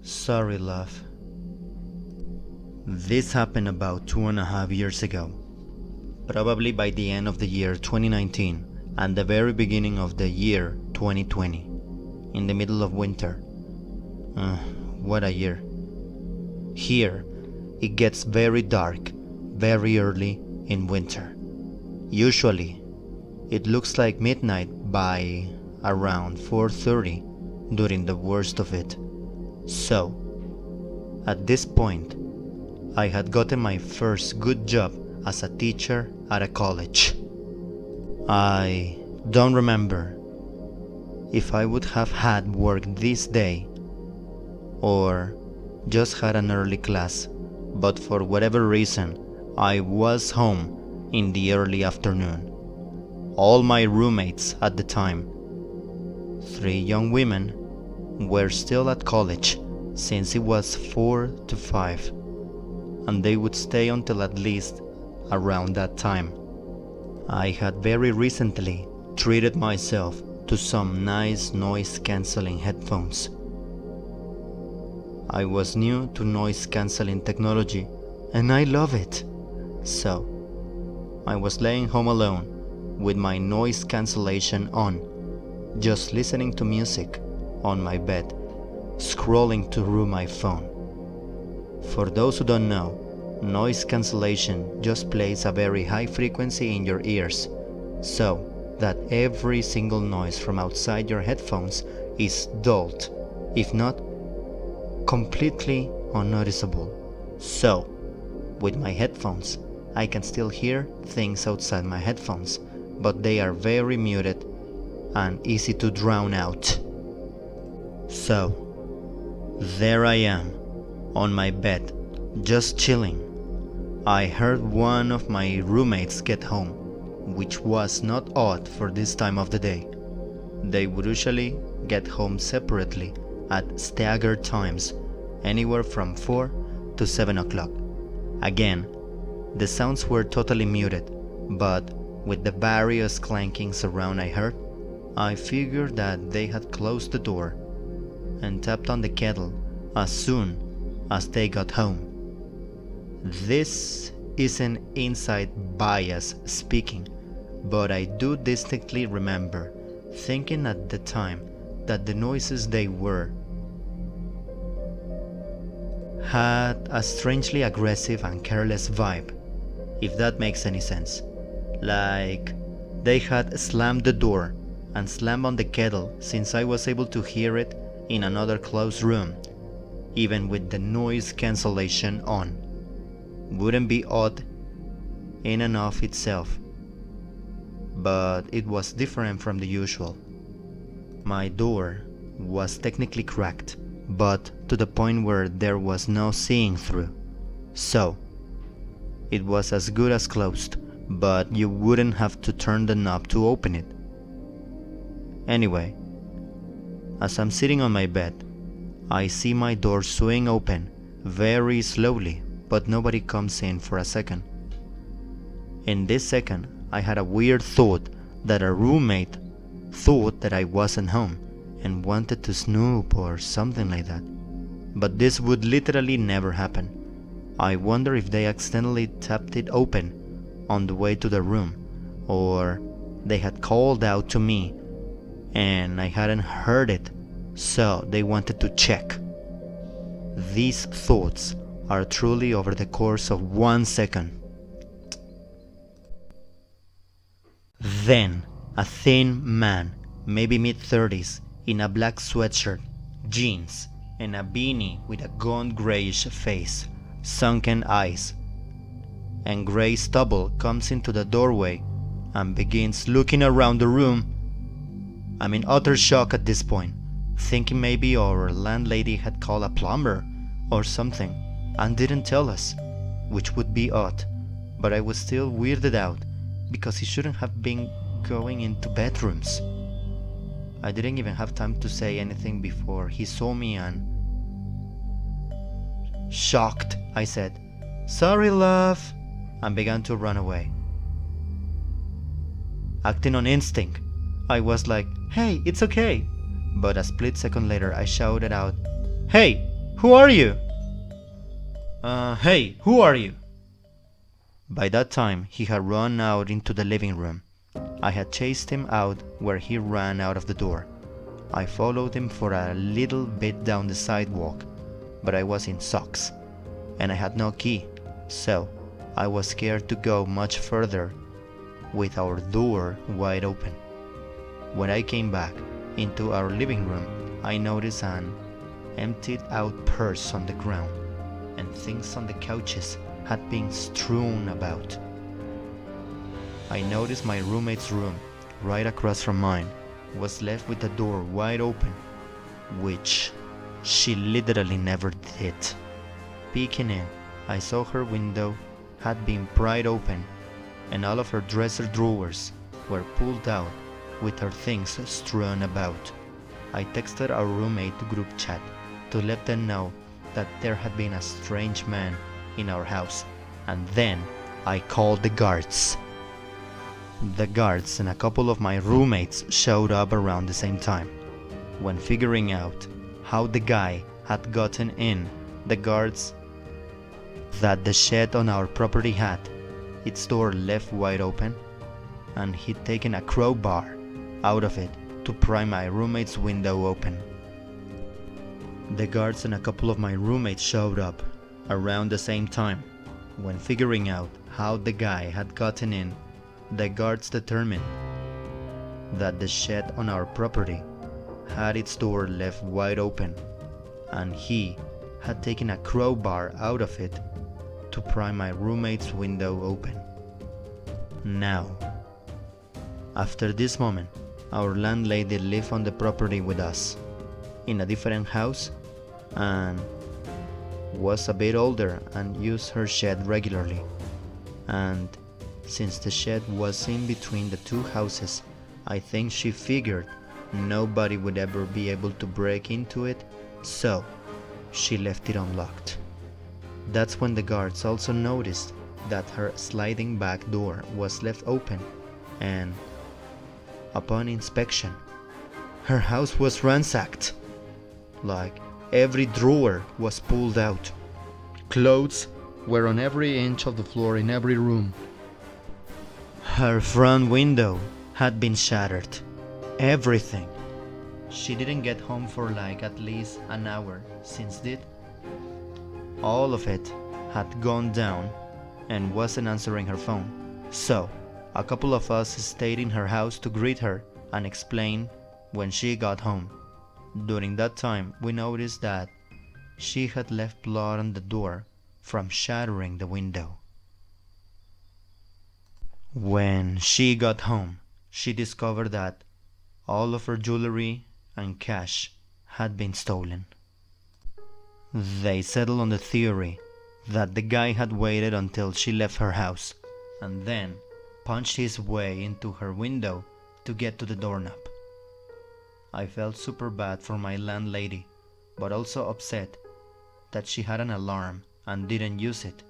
Sorry, love. This happened about 2.5 years ago. Probably by the end of the year 2019 and the very beginning of the year 2020. In the middle of winter. What a year. Here, it gets very dark, very early in winter. Usually, it looks like midnight by around 4:30 during the worst of it. So, at this point, I had gotten my first good job as a teacher at a college. I don't remember if I would have had work this day or just had an early class, but for whatever reason, I was home in the early afternoon. All my roommates at the time, 3 young women, were still at college since it was 4 to 5, and they would stay until at least around that time. I had very recently treated myself to some nice noise-canceling headphones. I was new to noise-canceling technology, and I love it. So, I was laying home alone with my noise cancellation on, just listening to music on my bed, scrolling through my phone. For those who don't know, noise cancellation just plays a very high frequency in your ears, so that every single noise from outside your headphones is dulled, if not completely unnoticeable. So, with my headphones, I can still hear things outside my headphones, but they are very muted and easy to drown out. So, there I am, on my bed, just chilling. I heard one of my roommates get home, which was not odd for this time of the day. They would usually get home separately at staggered times, anywhere from 4 to 7 o'clock. Again, the sounds were totally muted, but with the various clankings around I heard, I figured that they had closed the door and tapped on the kettle as soon as they got home. This isn't inside bias speaking, but I do distinctly remember thinking at the time that the noises they were had a strangely aggressive and careless vibe, if that makes any sense. Like they had slammed the door and slammed on the kettle since I was able to hear it in another closed room, even with the noise cancellation on. Wouldn't be odd in and of itself, but it was different from the usual. My door was technically cracked, but to the point where there was no seeing through. So, it was as good as closed, but you wouldn't have to turn the knob to open it. Anyway, as I'm sitting on my bed, I see my door swing open very slowly, but nobody comes in for a second. In this second, I had a weird thought that a roommate thought that I wasn't home and wanted to snoop or something like that. But this would literally never happen. I wonder if they accidentally tapped it open on the way to the room, or they had called out to me and I hadn't heard it, so they wanted to check. These thoughts are truly over the course of 1 second. Then, a thin man, maybe mid-30s, in a black sweatshirt, jeans, and a beanie with a gaunt grayish face, sunken eyes, and gray stubble comes into the doorway and begins looking around the room. I'm in utter shock at this point, thinking maybe our landlady had called a plumber or something and didn't tell us, which would be odd, but I was still weirded out because he shouldn't have been going into bedrooms. I didn't even have time to say anything before he saw me and... Shocked, I said, "Sorry, love," and began to run away. Acting on instinct, I was like, "Hey, it's okay." But a split second later I shouted out, "Hey, Who are you? Hey, who are you? By that time, he had run out into the living room. I had chased him out where he ran out of the door. I followed him for a little bit down the sidewalk, but I was in socks, and I had no key, so I was scared to go much further with our door wide open. When I came back into our living room, I noticed an emptied out purse on the ground, and things on the couches had been strewn about. I noticed my roommate's room, right across from mine, was left with the door wide open, which she literally never did. Peeking in, I saw her window had been pried open, and all of her dresser drawers were pulled out with her things strewn about. I texted our roommate group chat to let them know that there had been a strange man in our house, and then I called the guards. The guards and a couple of my roommates showed up around the same time. When figuring out how the guy had gotten in, the guards that the shed on our property had its door left wide open, and he'd taken a crowbar out of it to pry my roommate's window open. The guards and a couple of my roommates showed up around the same time. When figuring out how the guy had gotten in, the guards determined that the shed on our property had its door left wide open, and he had taken a crowbar out of it to pry my roommate's window open. Now, after this moment, our landlady lived on the property with us, in a different house, and was a bit older and used her shed regularly. And since the shed was in between the two houses, I think she figured nobody would ever be able to break into it, so she left it unlocked. That's when the guards also noticed that her sliding back door was left open, and upon inspection, her house was ransacked. Like, every drawer was pulled out. Clothes were on every inch of the floor in every room. Her front window had been shattered. Everything. She didn't get home for like at least an hour since did. All of it had gone down and wasn't answering her phone. So, a couple of us stayed in her house to greet her and explain when she got home. During that time, we noticed that she had left blood on the door from shattering the window. When she got home, she discovered that all of her jewelry and cash had been stolen. They settled on the theory that the guy had waited until she left her house and then punched his way into her window to get to the doorknob. I felt super bad for my landlady, but also upset that she had an alarm and didn't use it.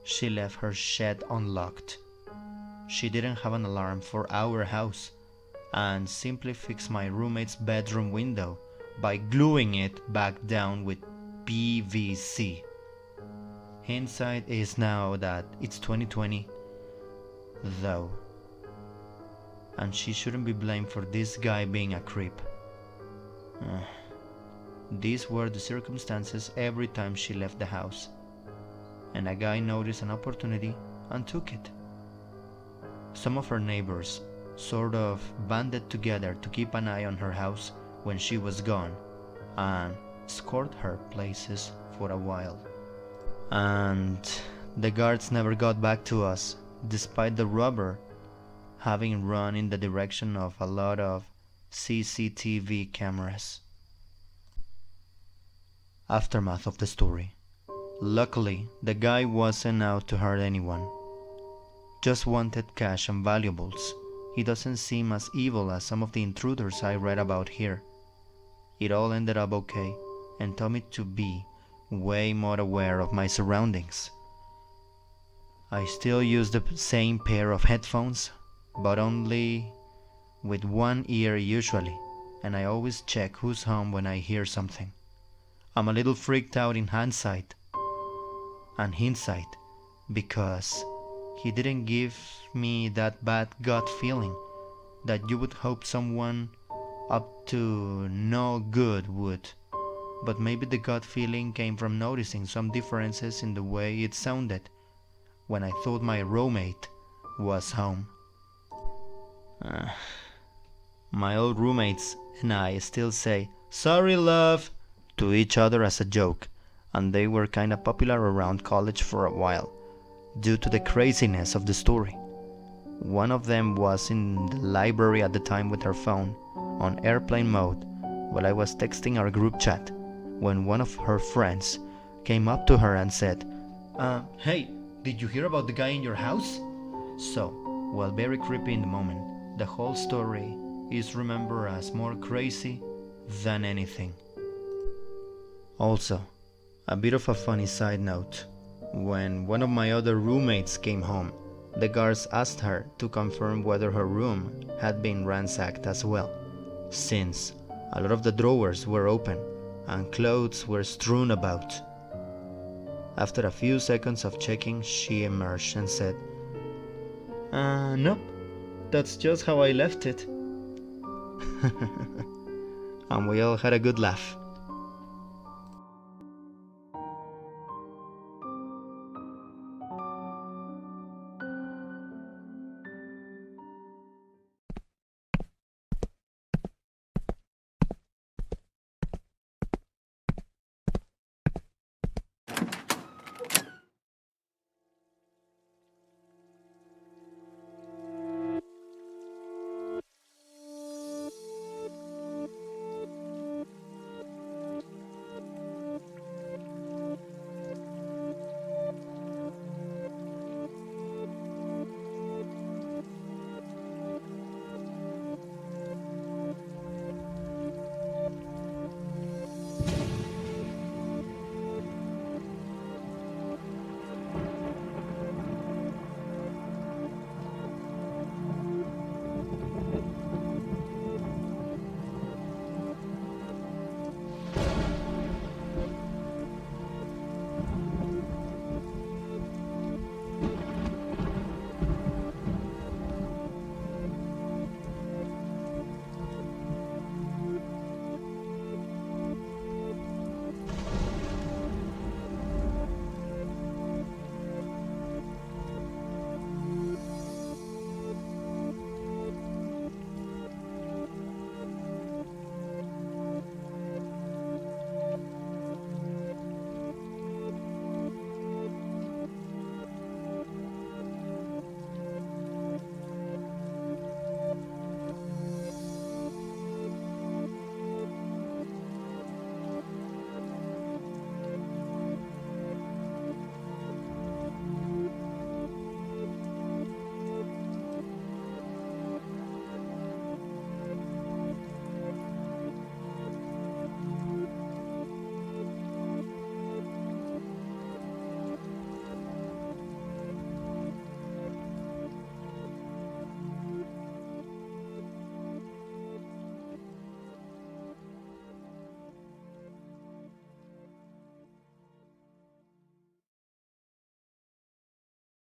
She left her shed unlocked. She didn't have an alarm for our house and simply fixed my roommate's bedroom window by gluing it back down with PVC. Hindsight is now that it's 2020, though, and she shouldn't be blamed for this guy being a creep. These were the circumstances every time she left the house, and a guy noticed an opportunity and took it. Some of her neighbors sort of banded together to keep an eye on her house when she was gone and escort her places for a while. And the guards never got back to us, despite the robber having run in the direction of a lot of CCTV cameras. Aftermath of the story. Luckily, the guy wasn't out to hurt anyone. Just wanted cash and valuables. He doesn't seem as evil as some of the intruders I read about here. It all ended up okay and taught me to be way more aware of my surroundings. I still use the same pair of headphones, but only with one ear usually, and I always check who's home when I hear something. I'm a little freaked out in hindsight, because he didn't give me that bad gut feeling that you would hope someone up to no good would. But maybe the gut feeling came from noticing some differences in the way it sounded when I thought my roommate was home. My old roommates and I still say, "Sorry, love," to each other as a joke, and they were kinda popular around college for a while, due to the craziness of the story. One of them was in the library at the time with her phone on airplane mode while I was texting our group chat, when one of her friends came up to her and said, "Hey, did you hear about the guy in your house?" So, while very creepy in the moment, the whole story is remembered as more crazy than anything. Also, a bit of a funny side note. When one of my other roommates came home, the guards asked her to confirm whether her room had been ransacked as well, since a lot of the drawers were open and clothes were strewn about. After a few seconds of checking, she emerged and said, "Nope, that's just how I left it." And we all had a good laugh.